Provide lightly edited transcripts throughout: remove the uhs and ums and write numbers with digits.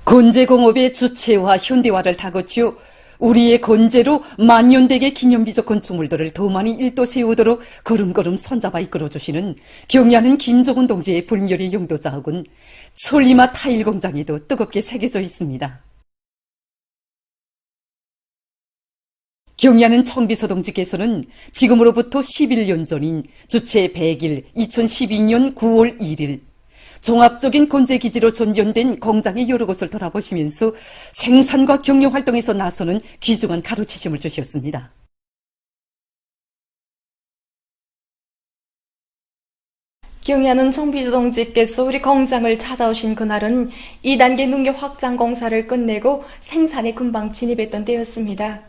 건재공업의 주체와 현대화를 다거치어 우리의 건재로 만년대계 기념비적 건축물들을 더 많이 일도 세우도록 걸음걸음 손잡아 이끌어주시는 경의하는 김종훈 동지의 불멸의 용도자하고는 천리마 타일 공장에도 뜨겁게 새겨져 있습니다. 경의하는 청비서 동지께서는 지금으로부터 11년 전인 주체 100일 2012년 9월 1일 종합적인 건재기지로 전변된 공장의 여러 곳을 돌아보시면서 생산과 경영활동에서 나서는 귀중한 가르치심을 주셨습니다. 경의하는 청비서 동지께서 우리 공장을 찾아오신 그날은 2단계 농nghiệp 확장 공사를 끝내고 생산에 금방 진입했던 때였습니다.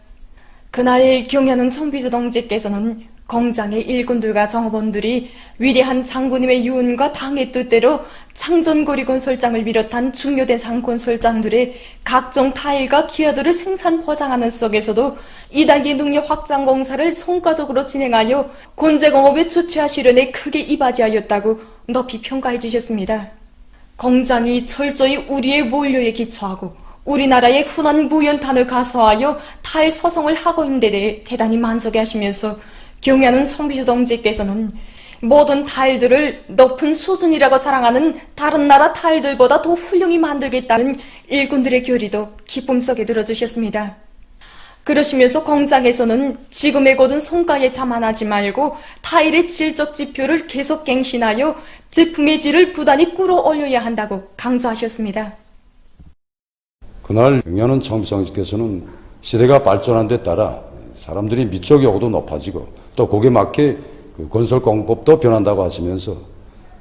그날 경의하는 청비서 동지께서는 공장의 일꾼들과 정업원들이 위대한 장군님의 유언과 당의 뜻대로 창전고리 건설장을 비롯한 중요된 상건설장들의 각종 타일과 기어들을 생산 포장하는 속에서도 2단계 농nghiệp 확장 공사를 성과적으로 진행하여 건재공업의 주체화 실현에 크게 이바지하였다고 높이 평가해 주셨습니다. 공장이 철저히 우리의 원료에 기초하고 우리나라의 훈한 무연탄을 가서하여 타일 소송을 하고 있는 데 대해 대단히 만족해 하시면서 경의하는 청비서 동지께서는 모든 타일들을 높은 수준이라고 자랑하는 다른 나라 타일들보다 더 훌륭히 만들겠다는 일꾼들의 교리도 기쁨 속에 들어주셨습니다. 그러시면서 공장에서는 지금의 고든 성과에 자만하지 말고 타일의 질적 지표를 계속 갱신하여 제품의 질을 부단히 끌어올려야 한다고 강조하셨습니다. 그날 경의하는 청비서 동지께서는 시대가 발전한 데 따라 사람들이 미적 요구도 높아지고 또 거기에 맞게 그 건설공법도 변한다고 하시면서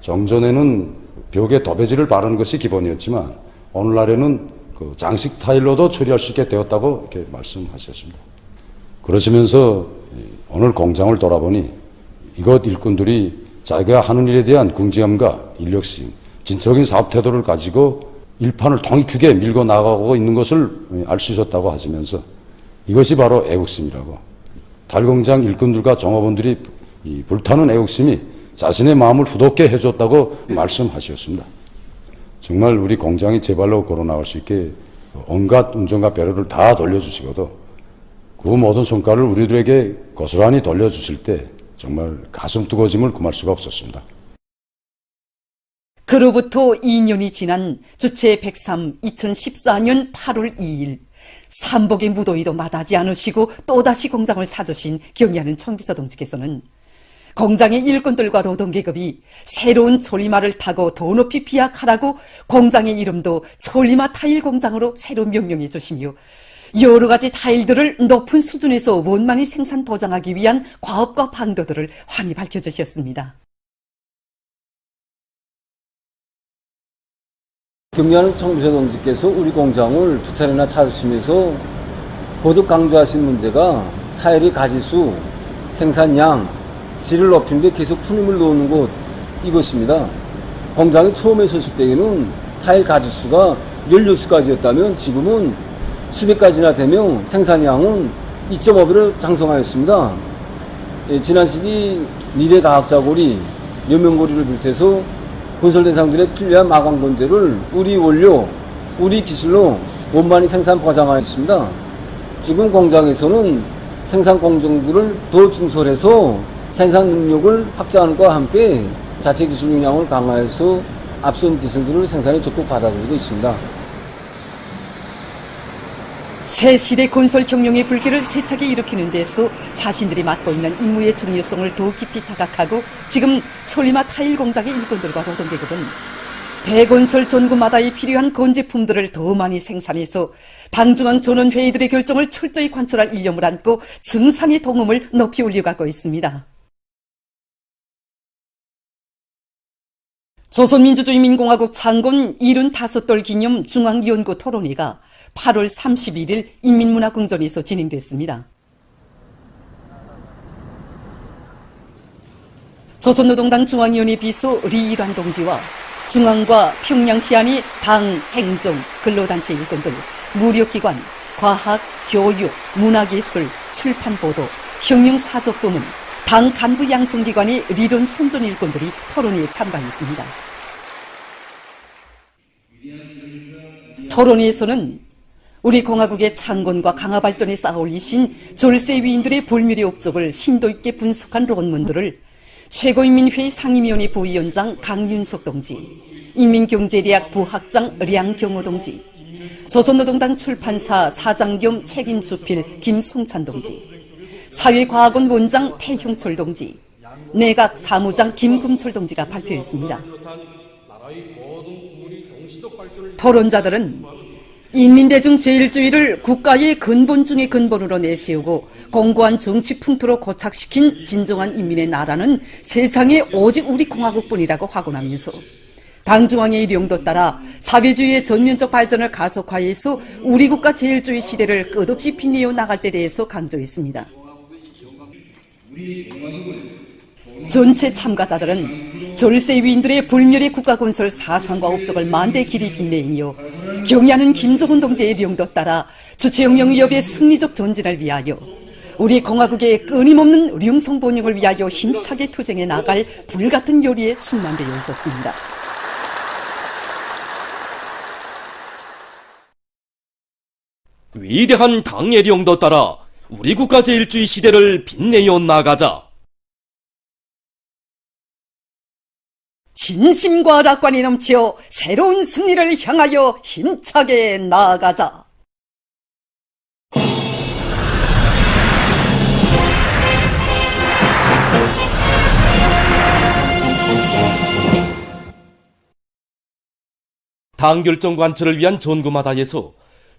정전에는 벽에 도배지를 바르는 것이 기본이었지만 오늘날에는 그 장식 타일로도 처리할 수 있게 되었다고 이렇게 말씀하셨습니다. 그러시면서 오늘 공장을 돌아보니 이곳 일꾼들이 자기가 하는 일에 대한 긍지함과 인력심, 진취적인 사업 태도를 가지고 일판을 통일크게 밀고 나가고 있는 것을 알 수 있었다고 하시면서 이것이 바로 애국심이라고, 달공장 일꾼들과 종업원들이 이 불타는 애국심이 자신의 마음을 후덥게 해줬다고 말씀하셨습니다. 정말 우리 공장이 제발로 걸어나갈 수 있게 온갖 운전과 배려를 다 돌려주시고도 그 모든 성과를 우리들에게 고스란히 돌려주실 때 정말 가슴 뜨거워짐을 금할 수가 없었습니다. 그로부터 2년이 지난 주체 103 2014년 8월 2일 삼복의 무더위도 마다하지 않으시고 또다시 공장을 찾으신 경의하는 청비서 동지께서는 공장의 일꾼들과 노동계급이 새로운 천리마를 타고 더 높이 비약하라고 공장의 이름도 천리마 타일 공장으로 새로 명명해 주시며 여러 가지 타일들을 높은 수준에서 원만히 생산 보장하기 위한 과업과 방도들을 환히 밝혀주셨습니다. 경의하는 청비서 동지께서 우리 공장을 두 차례나 찾으시면서 거듭 강조하신 문제가 타일의 가지수, 생산량, 질을 높이는 데 계속 큰 힘을 놓는 곳, 이것입니다. 공장이 처음에 섰을 때에는 타일 가지수가 16가지였다면 지금은 수백 가지나 되며 생산량은 2.5배로 장성하였습니다. 지난 시기 미래과학자고리, 여명고리를 비롯해서 건설 대상들의 필요한 마감 건재를 우리 원료, 우리 기술로 원만히 생산 보장하였습니다. 지금 공장에서는 생산 공정들을 더 증설해서 생산 능력을 확장하는 것과 함께 자체 기술 역량을 강화해서 앞선 기술들을 생산에 적극 받아들이고 있습니다. 새 시대 건설 혁명의 불길을 세차게 일으키는 데서 자신들이 맡고 있는 임무의 중요성을 더 깊이 자각하고 지금 천리마 타일 공장의 일꾼들과 노동계급은 대건설 전구마다에 필요한 건제품들을 더 많이 생산해서 당중앙 전원회의들의 결정을 철저히 관철할 일념을 안고 증산의 동음을 높이 올려가고 있습니다. 조선민주주의민공화국 창건 75돌 기념 중앙연구 토론회가 8월 31일 인민문화궁전에서 진행됐습니다. 조선노동당 중앙위원회 비서 리일환 동지와 중앙과 평양시안이 당, 행정, 근로단체 일꾼들, 무력기관, 과학, 교육, 문화예술, 출판보도, 혁명사적부문, 당 간부 양성기관의 리론 선전 일꾼들이 토론회에 참가했습니다. 토론회에서는 우리 공화국의 창건과 강화 발전에 쌓아올리신 졸세 위인들의 볼미리 업적을 심도 있게 분석한 논문들을 최고인민회의 상임위원회 부위원장 강윤석 동지, 인민경제대학 부학장 량경호 동지, 조선노동당 출판사 사장 겸 책임주필 김송찬 동지, 사회과학원 원장 태형철 동지, 내각 사무장 김금철 동지가 발표했습니다. 토론자들은 인민대중 제일주의를 국가의 근본 중의 근본으로 내세우고 공고한 정치 풍토로 고착시킨 진정한 인민의 나라는 세상에 오직 우리 공화국뿐이라고 확언하면서 당중앙의 일용도 따라 사회주의의 전면적 발전을 가속화해서 우리 국가 제일주의 시대를 끝없이 빛내어 나갈 때 대해서 강조했습니다. 전체 참가자들은 졸세 위인들의 불멸의 국가건설 사상과 업적을 만대 길이 빛내며 경의하는 김정은 동지의 일용도 따라 주체혁명 위협의 승리적 전진을 위하여 우리 공화국의 끊임없는 융성 번영을 위하여 힘차게 투쟁해 나갈 불같은 요리에 충만되어 있었습니다. 위대한 당의 령도 따라 우리 국가 제일주의 시대를 빛내어 나가자. 진심과 낙관이 넘쳐 새로운 승리를 향하여 힘차게 나아가자. 당 결정 관철을 위한 전구마다에서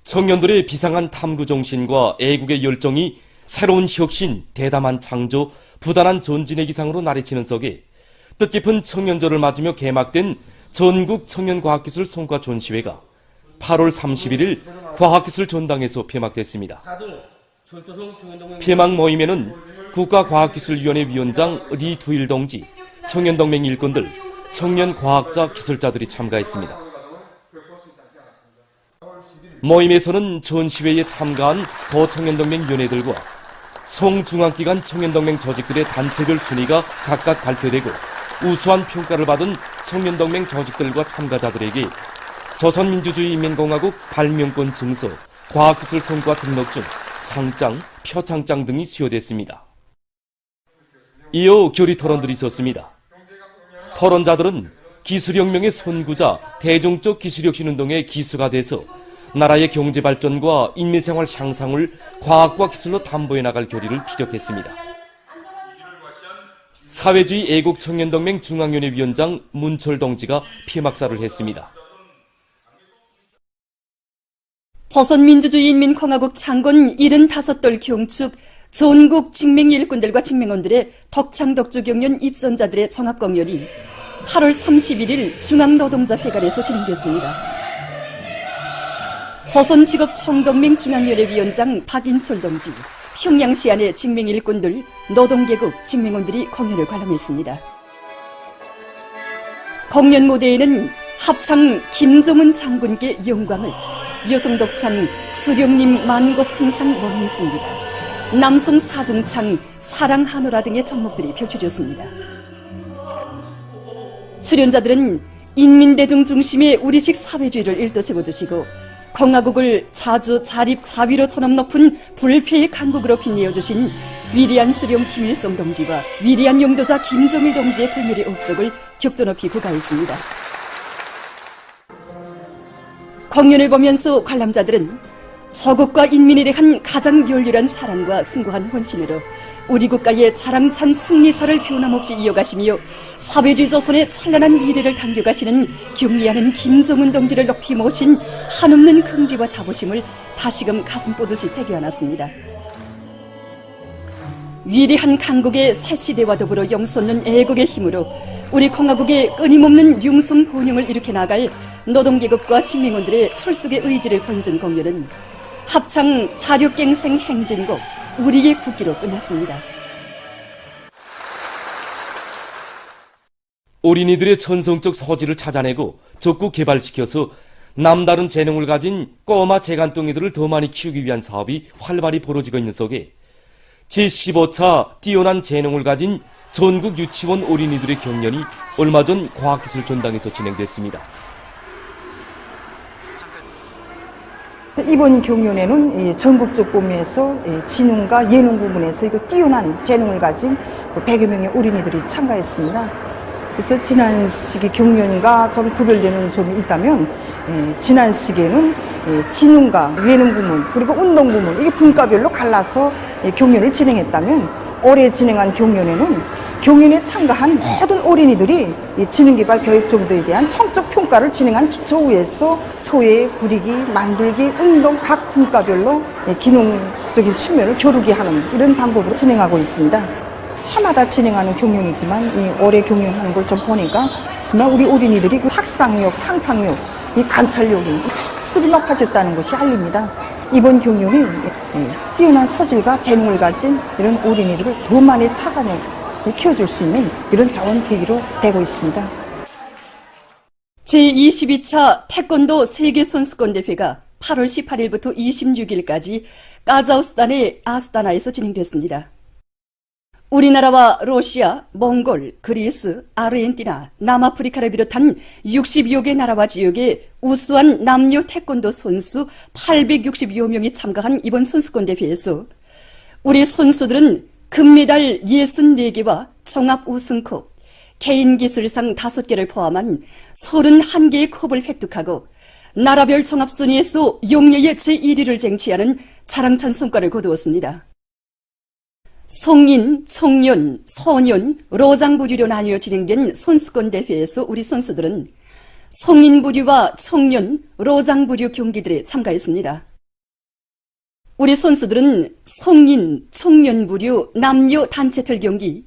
청년들의 비상한 탐구 정신과 애국의 열정이 새로운 혁신, 대담한 창조, 부단한 전진의 기상으로 나래치는 속에 뜻깊은 청년절을 맞으며 개막된 전국 청년과학기술 성과 전시회가 8월 31일 과학기술 전당에서 폐막됐습니다. 폐막 모임에는 국가과학기술위원회 위원장 리두일 동지, 청년동맹 일꾼들, 청년과학자, 기술자들이 참가했습니다. 모임에서는 전시회에 참가한 도청년동맹 위원회들과 송중앙기관 청년동맹 조직들의 단체별 순위가 각각 발표되고 우수한 평가를 받은 청년동맹 조직들과 참가자들에게 조선민주주의인민공화국 발명권 증서, 과학기술 성과 등록증, 상장, 표창장 등이 수여됐습니다. 이어 결의 토론들이 있었습니다. 토론자들은 기술혁명의 선구자, 대중적 기술혁신운동의 기수가 돼서 나라의 경제발전과 인민생활 향상을 과학과 기술로 담보해 나갈 결의를 피력했습니다. 사회주의 애국청년동맹 중앙위원회 위원장 문철 동지가 폐막사를 했습니다. 조선민주주의인민공화국 창건 75돌 경축 전국 직맹 일꾼들과 직맹원들의 덕창덕주 경연 입선자들의 종합공연이 8월 31일 중앙노동자회관에서 진행됐습니다. 조선직업청동맹 중앙위원회 위원장 박인철 동지, 평양시안의 직맹 일꾼들, 노동계급 직맹원들이 공연을 관람했습니다. 공연 무대에는 합창 김종은 장군께 영광을, 여성 독창 수령님 만고풍상 원했습니다. 남성 사중창 사랑하노라 등의 종목들이 펼쳐졌습니다. 출연자들은 인민대중 중심의 우리식 사회주의를 일떠세워주시고 공화국을 자주 자립 자위로 천엄 높은 불패의 강국으로 빛내어주신 위대한 수령 김일성 동지와 위대한 용도자 김정일 동지의 불멸의 업적을 격조높이 구가했습니다. 공연을 보면서 관람자들은 조국과 인민에 대한 가장 열렬한 사랑과 숭고한 헌신으로 우리 국가의 자랑찬 승리사를 변함없이 이어가시며 사회주의 조선의 찬란한 미래를 당겨가시는 경리하는 김정은 동지를 높이 모신 한없는 긍지와 자부심을 다시금 가슴 뽀듯이 새겨안았습니다. 위대한 강국의 새 시대와 더불어 영솟는 애국의 힘으로 우리 공화국의 끊임없는 융성 번영을 일으켜 나갈 노동계급과 직맹원들의 철석의 의지를 보여준 공연은 합창 자력갱생 행진곡 우리의 국기로 끝났습니다. 어린이들의 천성적 소질을 찾아내고 적극 개발시켜서 남다른 재능을 가진 꼬마 재간둥이들을 더 많이 키우기 위한 사업이 활발히 벌어지고 있는 속에 제15차 뛰어난 재능을 가진 전국 유치원 어린이들의 경연이 얼마 전 과학기술 전당에서 진행됐습니다. 이번 경연에는 전국적 범위에서 지능과 예능 부분에서 뛰어난 재능을 가진 100여 명의 어린이들이 참가했습니다. 그래서 지난 시기 경연과 좀 구별되는 점이 있다면, 지난 시기에는 지능과 예능 부문 그리고 운동 부문 이게 분과별로 갈라서 경연을 진행했다면, 올해 진행한 경연에는 경연에 참가한 모든 어린이들이 지능개발 교육정도에 대한 청적 평가를 진행한 기초위에서 소외, 구리기, 만들기, 운동 각 분과별로 기능적인 측면을 겨루게 하는 이런 방법으로 진행하고 있습니다. 해마다 진행하는 경연이지만 올해 경연하는 걸 좀 보니까 정말 우리 어린이들이 그 학상력, 상상력, 이 관찰력이 확실히 높아졌다는 것이 알립니다. 이번 경연이 뛰어난 소질과 재능을 가진 이런 어린이들을 더 많이 찾아내 키워줄 수 있는 이런 좋은 계기로 되고 있습니다. 제22차 태권도 세계선수권대회가 8월 18일부터 26일까지 카자흐스탄의 아스타나에서 진행됐습니다. 우리나라와 러시아, 몽골, 그리스, 아르헨티나, 남아프리카를 비롯한 60여 개 나라와 지역의 우수한 남녀 태권도 선수 860여 명이 참가한 이번 선수권대회에서 우리 선수들은 금메달 64개와 종합 우승컵, 개인기술상 5개를 포함한 31개의 컵을 획득하고 나라별 종합순위에서 용예의 제1위를 쟁취하는 자랑찬 성과를 거두었습니다. 성인, 청년, 소년, 로장부류로 나뉘어 진행된 선수권대회에서 우리 선수들은 성인부류와 청년, 로장부류 경기들에 참가했습니다. 우리 선수들은 성인, 청년부류, 남녀 단체틀 경기,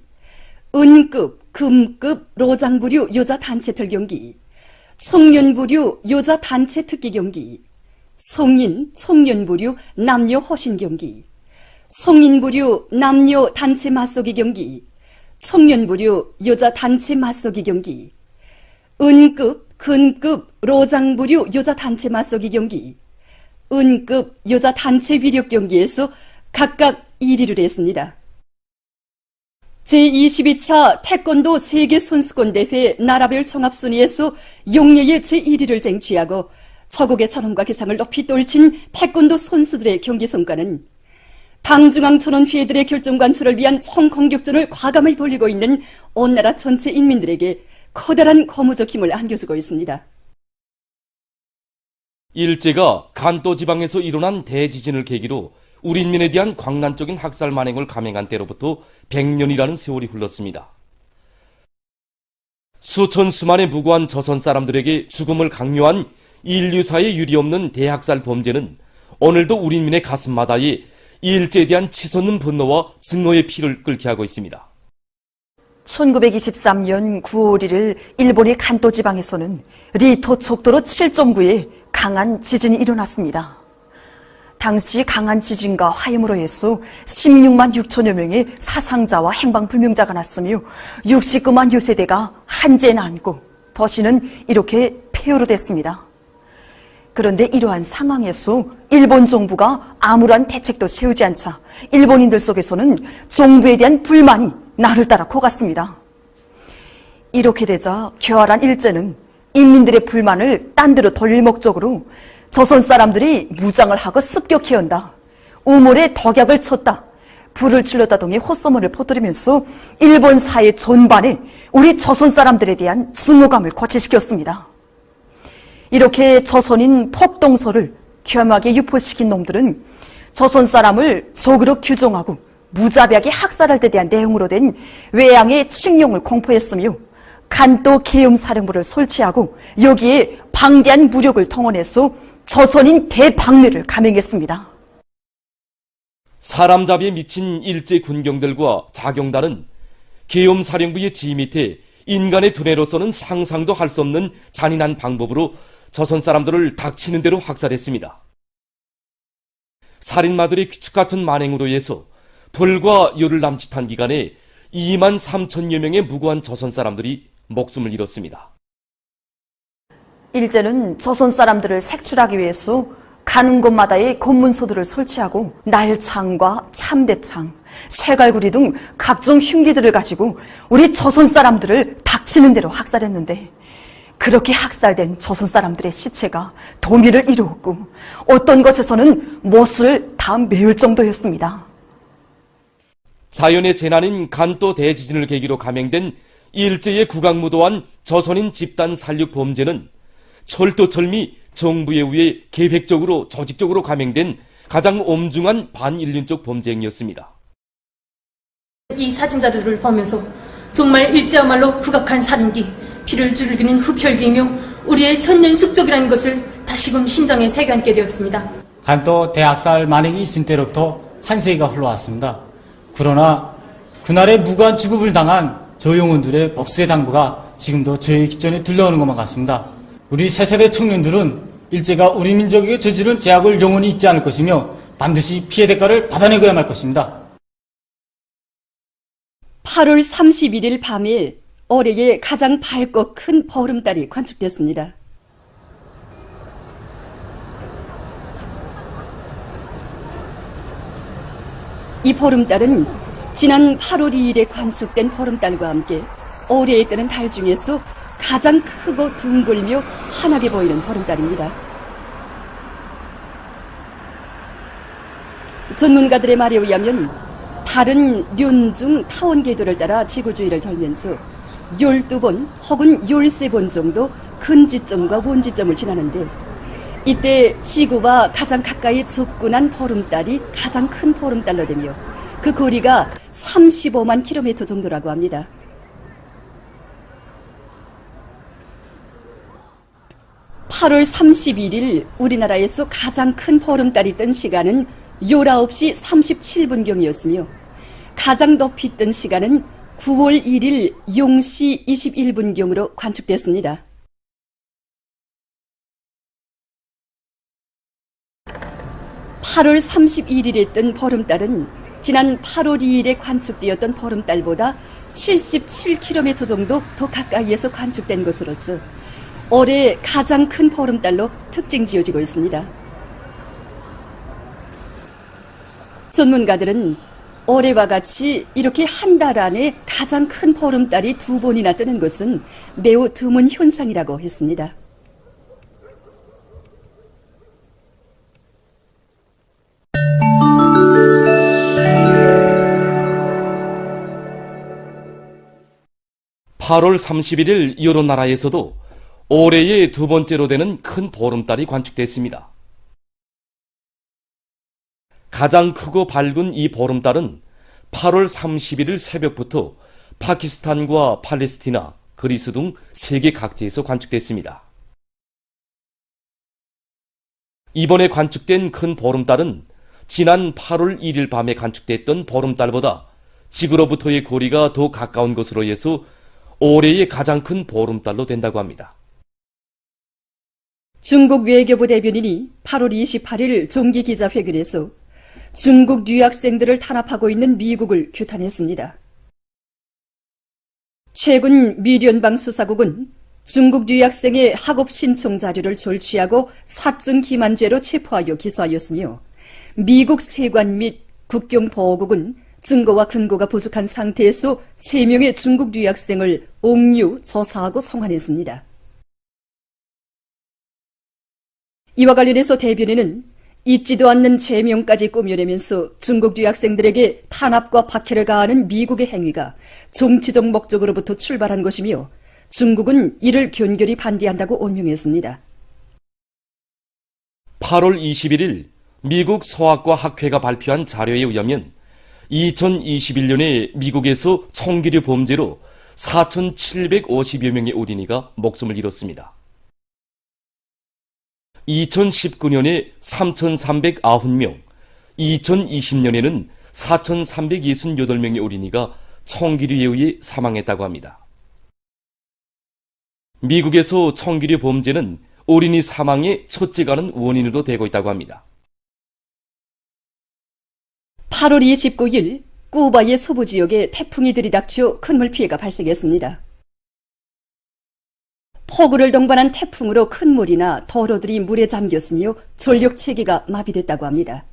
은급, 금급, 로장부류 여자 단체틀 경기, 청년부류 여자 단체 특기 경기, 성인, 청년부류 남녀 허신 경기, 성인부류 남녀 단체 맞서기 경기, 청년부류 여자 단체 맞서기 경기, 은급, 근급, 로장부류 여자 단체 맞서기 경기, 은급 여자 단체 위력 경기에서 각각 1위를 했습니다. 제22차 태권도 세계선수권대회 나라별 종합순위에서 용예의 제1위를 쟁취하고 저국의 전원과 기상을 높이 떨친 태권도 선수들의 경기 성과는 당중앙 천원회들의 결정 관철을 위한 총공격전을 과감히 벌이고 있는 온 나라 전체 인민들에게 커다란 고무적 힘을 안겨주고 있습니다. 일제가 간도 지방에서 일어난 대지진을 계기로 우리 인민에 대한 광란적인 학살 만행을 감행한 때로부터 100년이라는 세월이 흘렀습니다. 수천 수만의 무고한 조선 사람들에게 죽음을 강요한 인류사에 유리없는 대학살 범죄는 오늘도 우리 인민의 가슴마다에 일제에 대한 치솟는 분노와 증오의 피를 끓게 하고 있습니다. 1923년 9월 1일 일본의 간도 지방에서는 리토 척도로 7.9의 강한 지진이 일어났습니다. 당시 강한 지진과 화염으로 해서 16만 6천여 명의 사상자와 행방불명자가 났으며 69만 여 세대가 한재에 안고 도시는 이렇게 폐허로 됐습니다. 그런데 이러한 상황에서 일본 정부가 아무런 대책도 세우지 않자 일본인들 속에서는 정부에 대한 불만이 날을 따라 고갔습니다. 이렇게 되자 교활한 일제는 인민들의 불만을 딴 데로 돌릴 목적으로 조선 사람들이 무장을 하고 습격해온다, 우물에 덕약을 쳤다, 불을 질렀다 등의 헛소문을 퍼뜨리면서 일본 사회 전반에 우리 조선 사람들에 대한 증오감을 고취시켰습니다. 이렇게 조선인 폭동서를 겸하게 유포시킨 놈들은 조선 사람을 적으로 규정하고 무자비하게 학살할 데 대한 내용으로 된 외양의 칙령을 공포했으며 간도 계엄사령부를 설치하고 여기에 방대한 무력을 동원해서 조선인 대방멸을 감행했습니다. 사람잡이에 미친 일제 군경들과 자경단은 계엄사령부의 지휘 밑에 인간의 두뇌로서는 상상도 할 수 없는 잔인한 방법으로 조선 사람들을 닥치는 대로 학살했습니다. 살인마들의 귀축 같은 만행으로 인해서 벌과 열을 남짓한 기간에 2만 3천여 명의 무고한 조선 사람들이 목숨을 잃었습니다. 일제는 조선 사람들을 색출하기 위해서 가는 곳마다의 검문소들을 설치하고 날창과 참대창, 쇠갈구리 등 각종 흉기들을 가지고 우리 조선 사람들을 닥치는 대로 학살했는데 그렇게 학살된 조선 사람들의 시체가 도미를 이루었고 어떤 것에서는 못을 다 메울 정도였습니다. 자연의 재난인 간도 대지진을 계기로 감행된 일제의 국악무도한 조선인 집단 살육 범죄는 철도철 및 정부에 의해 계획적으로 조직적으로 감행된 가장 엄중한 반인륜적 범죄행위였습니다. 이 사진 자료를 보면서 정말 일제야말로 국악한 살인기, 피를 줄이는 흡혈기이며 우리의 천년 숙적이라는 것을 다시금 심장에 새겨안게 되었습니다. 간도 대학살 만행이 있은 때로부터 한 세기가 흘러왔습니다. 그러나 그날의 무고한 죽음을 당한 저 영혼들의 복수의 당부가 지금도 저희 기전에 들려오는 것만 같습니다. 우리 새세대 청년들은 일제가 우리 민족에게 저지른 죄악을 영원히 잊지 않을 것이며 반드시 피해 대가를 받아내고야 말 것입니다. 8월 31일 밤에 올해의 가장 밝고 큰 보름달이 관측됐습니다. 이 보름달은 지난 8월 2일에 관측된 보름달과 함께 올해에 뜨는 달 중에서 가장 크고 둥글며 환하게 보이는 보름달입니다. 전문가들의 말에 의하면 달은 륜중 타원 궤도를 따라 지구 주위를 돌면서 12번 혹은 13번 정도 근지점과 원지점을 지나는데 이때 지구와 가장 가까이 접근한 보름달이 가장 큰 보름달로 되며 그 거리가 35만 킬로미터 정도라고 합니다. (8월 31일) 우리나라에서 가장 큰 보름달이 뜬 시간은 19시 37분경이었으며 가장 높이 뜬 시간은 9월 1일 0시 21분경으로 관측됐습니다. (8월 31일에 뜬 보름달은 지난 8월 2일에 관측되었던 보름달보다 77km 정도 더 가까이에서 관측된 것으로서 올해 가장 큰 보름달로 특징 지어지고 있습니다. 전문가들은 올해와 같이 이렇게 한 달 안에 가장 큰 보름달이 2번이나 뜨는 것은 매우 드문 현상이라고 했습니다. (8월 31일) 여러 나라에서도 올해의 두 번째로 되는 큰 보름달이 관측됐습니다. 가장 크고 밝은 이 보름달은 8월 31일 새벽부터 파키스탄과 팔레스티나, 그리스 등 세계 각지에서 관측됐습니다. 이번에 관측된 큰 보름달은 지난 8월 1일 밤에 관측됐던 보름달보다 지구로부터의 거리가 더 가까운 것으로 해서 올해의 가장 큰 보름달로 된다고 합니다. 중국 외교부 대변인이 8월 28일 정기기자회견에서 중국 유학생들을 탄압하고 있는 미국을 규탄했습니다. 최근 미聯邦 수사국은 중국 유학생의 학업 신청 자료를 졸취하고 사증 기만죄로 체포하여 기소하였으며 미국 세관 및 국경보호국은 증거와 근거가 부족한 상태에서 3명의 중국 유학생을 옥류, 조사하고 송환했습니다. 이와 관련해서 대변인은 잊지도 않는 죄명까지 꾸며내면서 중국 유학생들에게 탄압과 박해를 가하는 미국의 행위가 정치적 목적으로부터 출발한 것이며 중국은 이를 견결히 반대한다고 온명했습니다. 8월 21일 미국 소아과 학회가 발표한 자료에 의하면 2021년에 미국에서 총기류 범죄로 4,750여 명의 어린이가 목숨을 잃었습니다. 2019년에 3,390명, 2020년에는 4,368명의 어린이가 총기류에 의해 사망했다고 합니다. 미국에서 총기류 범죄는 어린이 사망의 첫째가는 원인으로 되고 있다고 합니다. 8월 29일 쿠바의 서부 지역에 태풍이 들이닥쳐 큰 물피해가 발생했습니다. 폭우를 동반한 태풍으로 큰 물이나 도로들이 물에 잠겼으며 전력체계가 마비됐다고 합니다.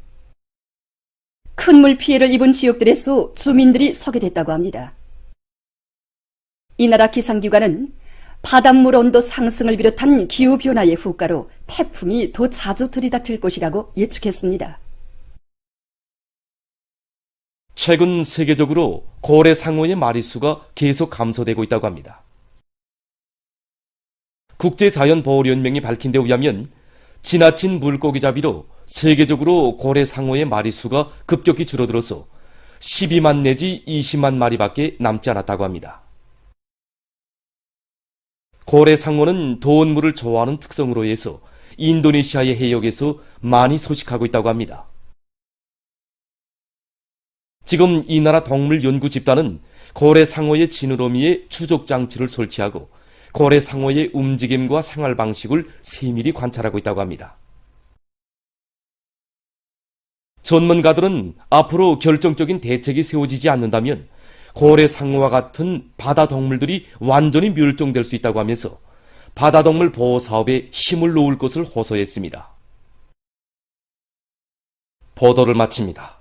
큰 물 피해를 입은 지역들에서 주민들이 소개됐다고 합니다. 이 나라 기상기관은 바닷물 온도 상승을 비롯한 기후변화의 후가로 태풍이 더 자주 들이닥칠 것이라고 예측했습니다. 최근 세계적으로 고래 상어의 마리수가 계속 감소되고 있다고 합니다. 국제자연보호연맹이 밝힌 데 의하면 지나친 물고기 잡이로 세계적으로 고래 상어의 마리수가 급격히 줄어들어서 12만 내지 20만 마리밖에 남지 않았다고 합니다. 고래 상어는 더운 물을 좋아하는 특성으로 해서 인도네시아의 해역에서 많이 서식하고 있다고 합니다. 지금 이 나라 동물 연구 집단은 고래 상어의 지느러미에 추적 장치를 설치하고 고래 상어의 움직임과 생활 방식을 세밀히 관찰하고 있다고 합니다. 전문가들은 앞으로 결정적인 대책이 세워지지 않는다면 고래 상어와 같은 바다 동물들이 완전히 멸종될 수 있다고 하면서 바다 동물 보호 사업에 힘을 놓을 것을 호소했습니다. 보도를 마칩니다.